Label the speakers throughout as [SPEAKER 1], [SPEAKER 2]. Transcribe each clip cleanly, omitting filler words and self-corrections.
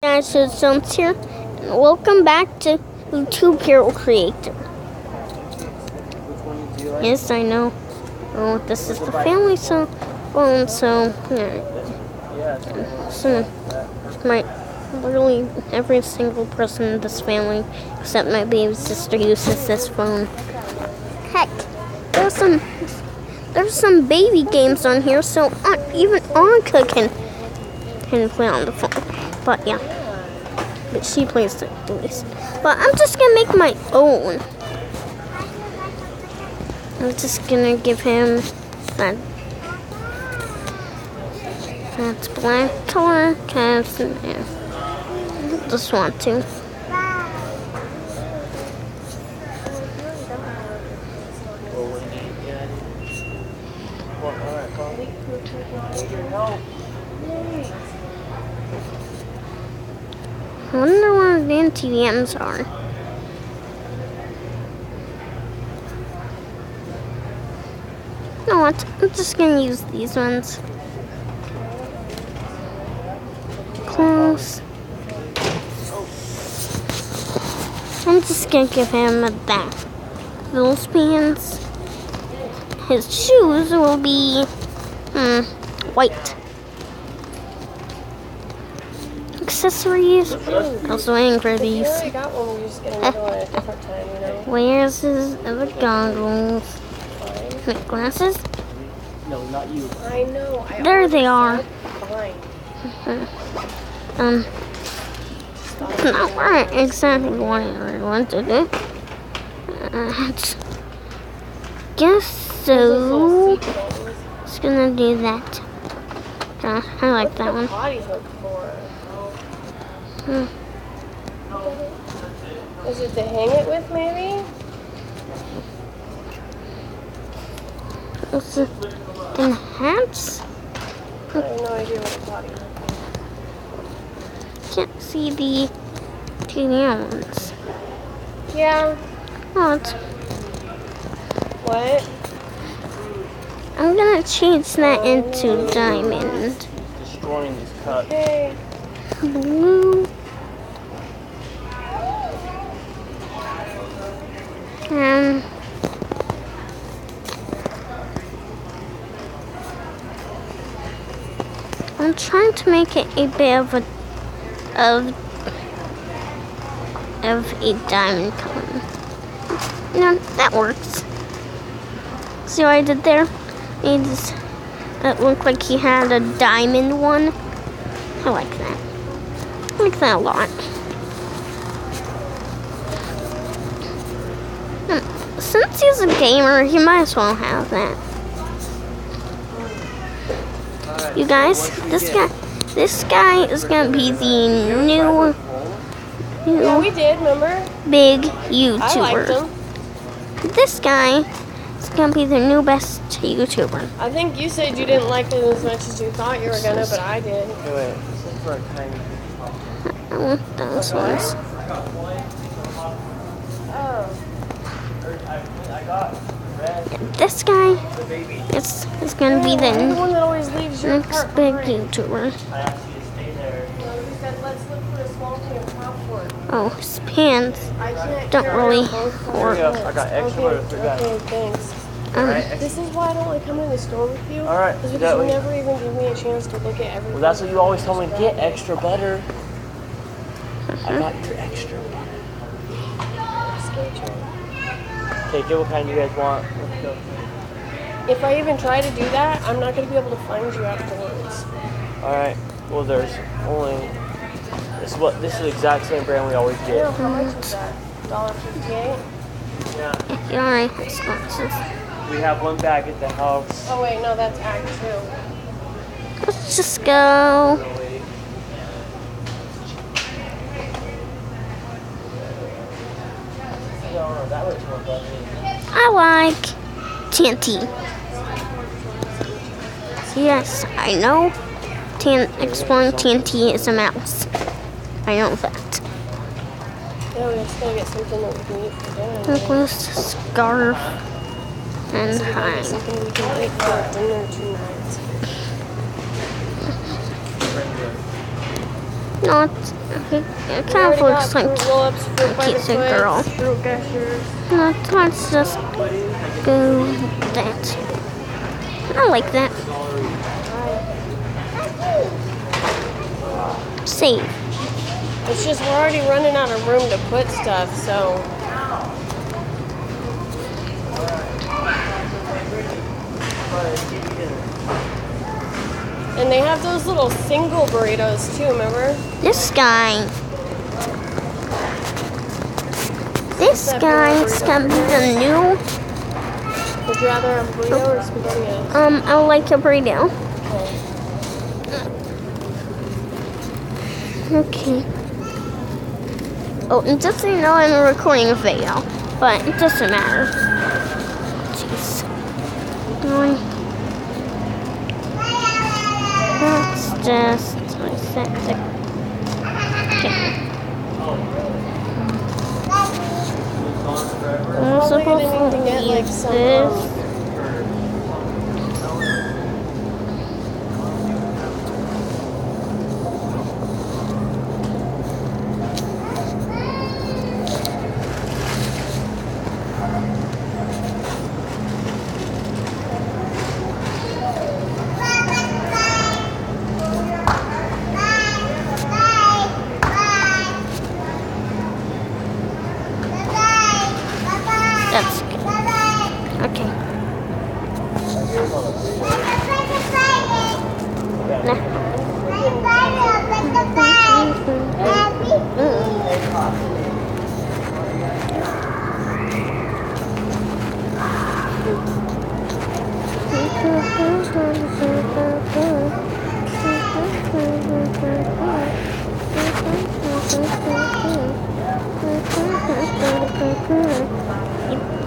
[SPEAKER 1] Guys, Jones here, and welcome back to YouTube Hero Creator. Yes, I know. Oh, this is the family phone, so literally every single person in this family, except my baby sister, uses this phone. Heck, there's some baby games on here, so even Anka can play on the phone. But yeah. But she plays it at least. But I'm just gonna make my own. I'm just gonna give him that's black color, cause I just want to. I wonder where the NTVMs are. You know what? I'm just gonna use these ones. Close. I'm just gonna give him that. Those pants. His shoes will be white. Accessories. I was waiting for these. Where's his other goggles? Wait, glasses?
[SPEAKER 2] No, not you.
[SPEAKER 3] I know.
[SPEAKER 1] There they are.
[SPEAKER 3] Fine.
[SPEAKER 1] Not where exactly what I wanted it. Guess so. Just gonna do that. I like that one.
[SPEAKER 3] Body hook for? Is it to hang it with, maybe?
[SPEAKER 1] What's it? In hats?
[SPEAKER 3] I have no idea what a body hook
[SPEAKER 1] Can't see the TVM ones.
[SPEAKER 3] is. Yeah.
[SPEAKER 1] What?
[SPEAKER 3] What?
[SPEAKER 1] I'm gonna change that into diamond.
[SPEAKER 2] Destroying these cuts.
[SPEAKER 3] Okay.
[SPEAKER 1] Blue. I'm trying to make it a bit of a diamond color. No, that works. See what I did there? That looked like he had a diamond one. I like that. I like that a lot. Since he's a gamer, he might as well have that. You guys, this guy is gonna be the new
[SPEAKER 3] Yeah, we did, remember?
[SPEAKER 1] big
[SPEAKER 3] I liked
[SPEAKER 1] YouTuber.
[SPEAKER 3] him.
[SPEAKER 1] This guy is gonna be the new best YouTuber.
[SPEAKER 3] I think you said you didn't like it as much as you thought you were gonna, but I did.
[SPEAKER 2] Wait, this is for a tiny.
[SPEAKER 1] I want those ones.
[SPEAKER 3] Oh.
[SPEAKER 1] This guy is gonna be
[SPEAKER 3] The
[SPEAKER 1] the
[SPEAKER 3] one that always leaves your
[SPEAKER 1] next
[SPEAKER 3] cart
[SPEAKER 1] big
[SPEAKER 3] behind.
[SPEAKER 1] YouTuber.
[SPEAKER 2] I asked you to stay there.
[SPEAKER 3] No, he said, let's look for a small can of popcorn.
[SPEAKER 1] Oh, his pants
[SPEAKER 3] I can't
[SPEAKER 1] don't
[SPEAKER 3] carry
[SPEAKER 1] really
[SPEAKER 3] both
[SPEAKER 1] work.
[SPEAKER 2] Here you go. I got extra for that.
[SPEAKER 3] Okay, thanks.
[SPEAKER 2] Alright.
[SPEAKER 3] This is why I don't like coming to the store with you.
[SPEAKER 2] Alright,
[SPEAKER 3] Is
[SPEAKER 2] that
[SPEAKER 3] because you
[SPEAKER 2] way.
[SPEAKER 3] never even give me a chance to look at everything.
[SPEAKER 2] Well, that's what you always told me to get, extra butter. I got your extra butter. Okay, get what kind you guys want. Let's go.
[SPEAKER 3] If I even try to do that, I'm not going to be able to find you afterwards.
[SPEAKER 2] Alright. Well, there's only. This is the exact same brand we always
[SPEAKER 3] Yeah,
[SPEAKER 2] get.
[SPEAKER 3] how much is that? $1.58?
[SPEAKER 2] Yeah.
[SPEAKER 1] You already have sponsors.
[SPEAKER 2] We have one bag at the house.
[SPEAKER 3] Oh wait, no, that's Act 2.
[SPEAKER 1] Let's just go.
[SPEAKER 2] No, that looks more butter.
[SPEAKER 1] I like TNT. Yes, I know. Exploring TNT is a mouse. I know that.
[SPEAKER 3] Yeah, we just gotta get something that we can eat for dinner.
[SPEAKER 1] Necklace, scarf, and
[SPEAKER 3] So we gotta get
[SPEAKER 1] tie.
[SPEAKER 3] something we can eat for dinner tonight.
[SPEAKER 1] No, it kind of looks like
[SPEAKER 3] roll-ups, fruit by the
[SPEAKER 1] it's a girl.
[SPEAKER 3] foot, fruit gushers.
[SPEAKER 1] No, let's just go with that. I like that. Save.
[SPEAKER 3] It's just we're already running out of room to put stuff, so. And they have those little single burritos too, remember?
[SPEAKER 1] This guy. This guy's gonna be the new.
[SPEAKER 3] Would you rather a burrito or spaghetti?
[SPEAKER 1] I like a burrito. Okay. Oh, and just so you know, I'm recording a video, but it doesn't matter. Jeez. Let's just reset the. Okay. I'm supposed to use this. That's good. Okay. Nah.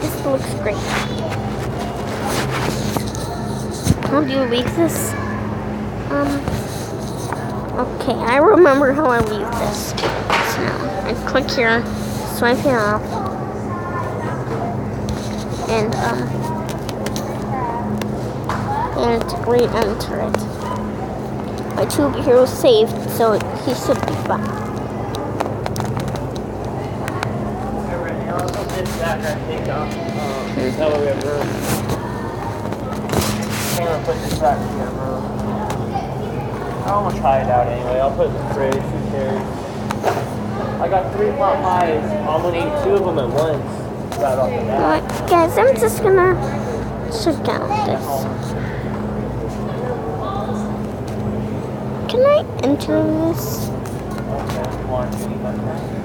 [SPEAKER 1] This looks great. How do you leave this? Okay, I remember how I leave this. So I click here, swipe it off, and re-enter it. My superhero saved, so he should be fine.
[SPEAKER 2] That I think that way we have room. I'm gonna put this back in the room. I'm gonna try it out anyway. I'll put it in the fridge. Who cares? I got 3 pot pies. I'm gonna eat 2 of them at once. Right off the bat.
[SPEAKER 1] Alright, guys, I'm just gonna check out this. Can I enter this?
[SPEAKER 2] Okay, 1, 2, 3, 4, 5.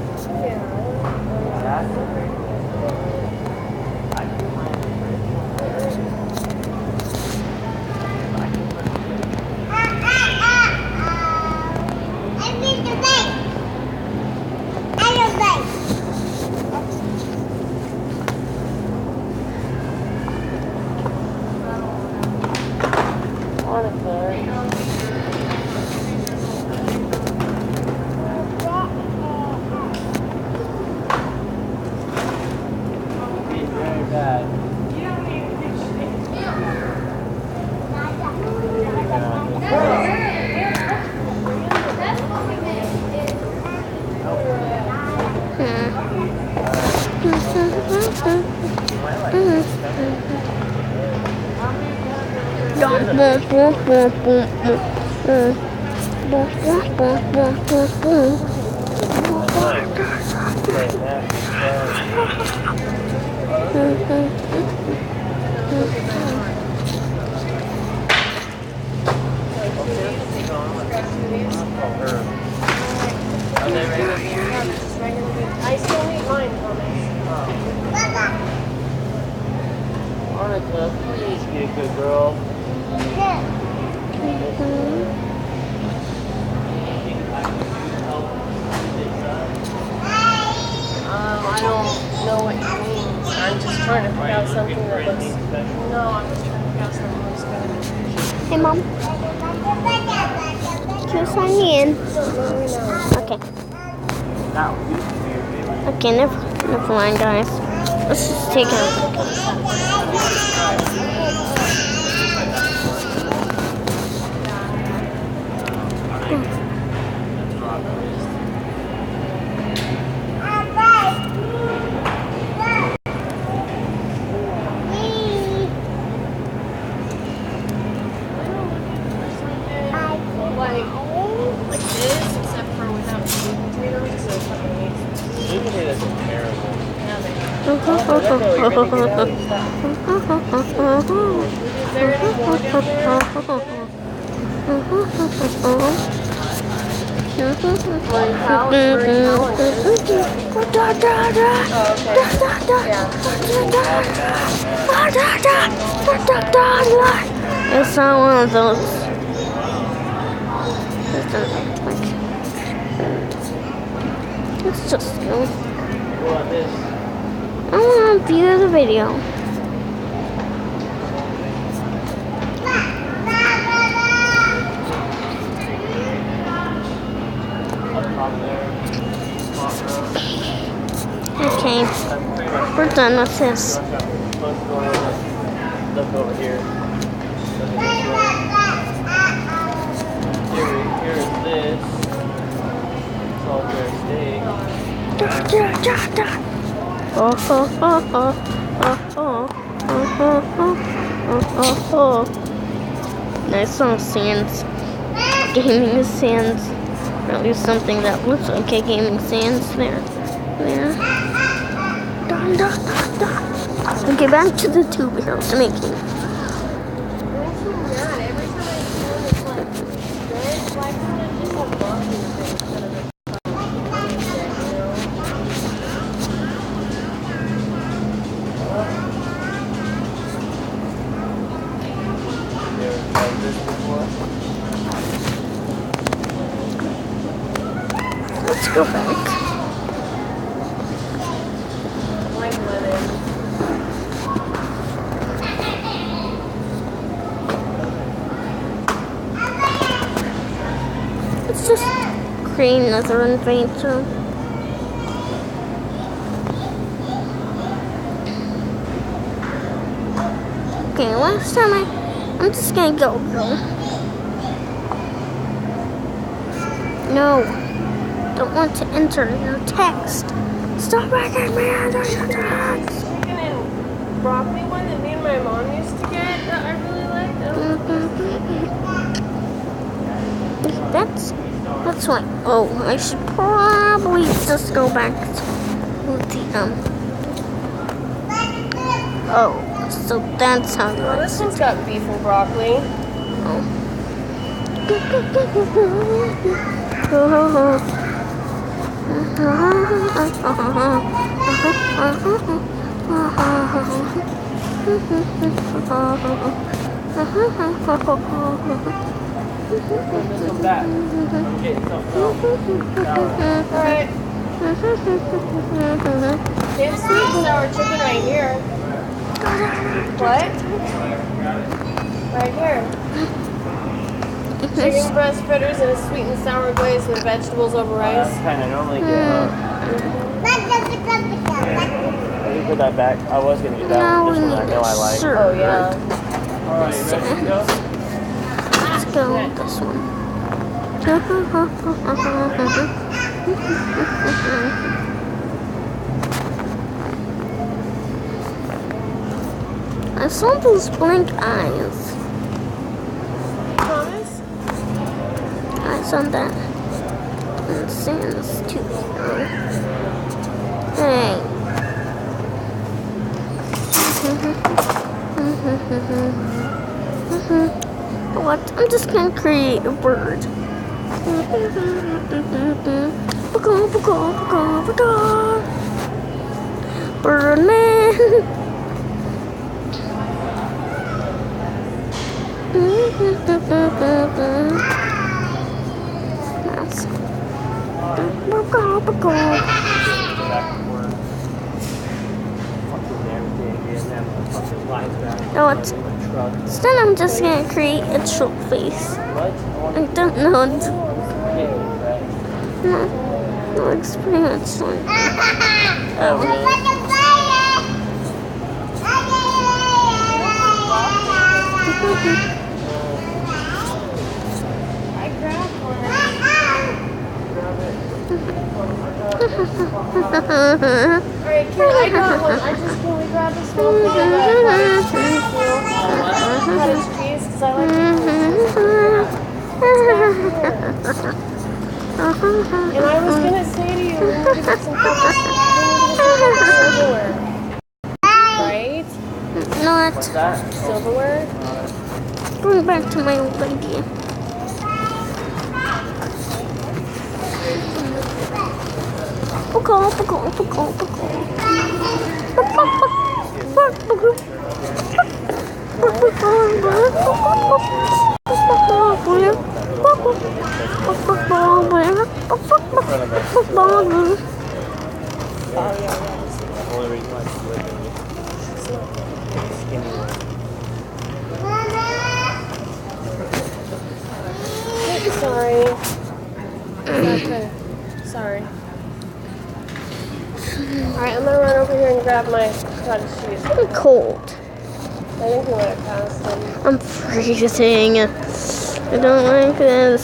[SPEAKER 3] I still need mine, Thomas.
[SPEAKER 2] Monica, please be a good girl.
[SPEAKER 3] I don't know what you mean. I'm just trying to pick out something that looks. No, I'm just trying to pick out something that looks good.
[SPEAKER 1] Hey, Mom. Can you sign me in? Okay. Okay, never mind, guys. Let's just take a look. It's not one of those. Let's just go. I want to view the video. Okay, we're done with this.
[SPEAKER 2] Look over here. Here's this. It's all very steak.
[SPEAKER 1] Nice little sands. Gaming sands. Or at least something that looks like a gaming sands there. There. Okay, back to the tube heroes making. Let's go back. Let's just create another inventor. Okay, last time I'm just gonna go. No, don't want to enter your text. Stop making me enter your text.
[SPEAKER 3] Freaking broccoli one that me and my mom used to get that I really liked.
[SPEAKER 1] That's why. Oh, I should probably just go back to the Oh, so that's how
[SPEAKER 3] Oh, this one's got beef and broccoli.
[SPEAKER 2] Come back. I'm getting something else.
[SPEAKER 3] Alright. They have sweet and sour chicken right here. What? Right here. Chicken breast fritters and a sweet and sour glaze with vegetables over rice.
[SPEAKER 2] That's kind of normally good. Let me put that back. I was going to get that one. This one I know I like.
[SPEAKER 1] Sure.
[SPEAKER 3] Oh, yeah.
[SPEAKER 2] Alright, you ready to go?
[SPEAKER 1] Let's go with this one. I saw those blink eyes.
[SPEAKER 3] Thomas?
[SPEAKER 1] I saw that. And Santa's too. Hey. What? I'm just gonna create a bird. Birdman. Mouse. No, it's instead I'm just gonna create a troll face. I don't know. No, it looks pretty much like.
[SPEAKER 2] Oh, really?
[SPEAKER 3] I grabbed one. Alright, Karen, I got one. Can we grab a small thing of that cottage cheese? Because I like And I was going to say to you, we need to get some silverware.
[SPEAKER 1] not.
[SPEAKER 2] What's that?
[SPEAKER 3] Silverware?
[SPEAKER 1] Going back to my old idea.
[SPEAKER 2] The only reason why she's living skinny.
[SPEAKER 3] Sorry. Okay. Sorry. Alright, I'm gonna run over here and grab my cottage cheese.
[SPEAKER 1] I'm cold.
[SPEAKER 3] I think we went past them.
[SPEAKER 1] I'm freezing. I don't like this.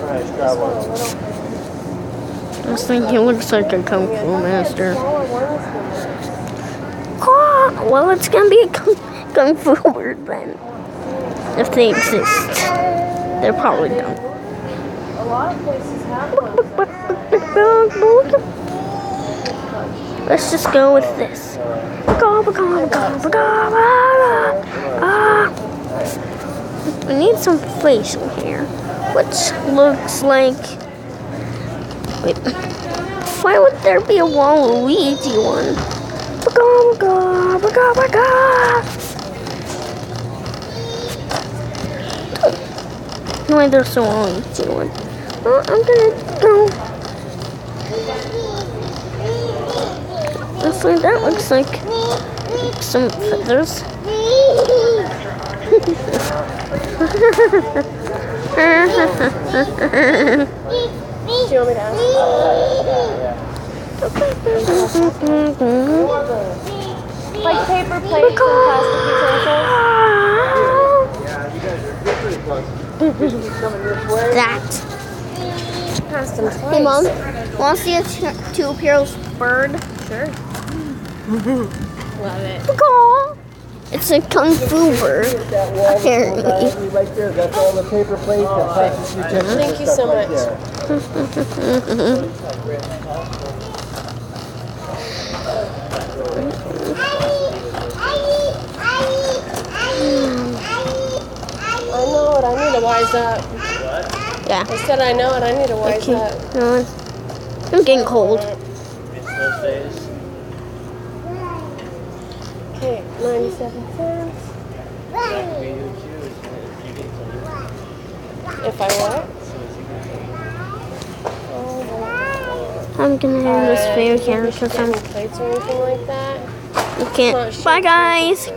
[SPEAKER 2] Alright, grab one.
[SPEAKER 1] I was thinking he looks like a Kung Fu master. Well, it's gonna be a Kung Fu word then. If they exist. They probably don't.
[SPEAKER 3] A lot of places have one.
[SPEAKER 1] Let's just go with this. We need some facial hair, which looks like. Wait, why would there be a Waluigi one? Why there's a Waluigi one? Well, I'm gonna go. Honestly, that looks like some feathers.
[SPEAKER 3] Do you want me to ask? Like paper plates and plastic utensils?
[SPEAKER 2] Yeah, you guys are pretty close. Coming this way.
[SPEAKER 1] That.
[SPEAKER 3] Passed them twice.
[SPEAKER 1] Hey, Mom, want to see a two-pearls bird?
[SPEAKER 3] Sure. Love it.
[SPEAKER 1] It's a Kung Fu bird, apparently.
[SPEAKER 2] Right there, that's all the paper plates and plastic utensils.
[SPEAKER 3] Thank you so much. I know it. I need to wise up.
[SPEAKER 1] Yeah.
[SPEAKER 3] I said I know it. I need to wise
[SPEAKER 1] Okay.
[SPEAKER 3] up.
[SPEAKER 1] No, I'm getting cold.
[SPEAKER 2] It's those days.
[SPEAKER 3] Okay, 97 cents. If I what?
[SPEAKER 1] I'm gonna have this fair here because
[SPEAKER 3] Any plates or anything like that?
[SPEAKER 1] I can't. Bye, guys.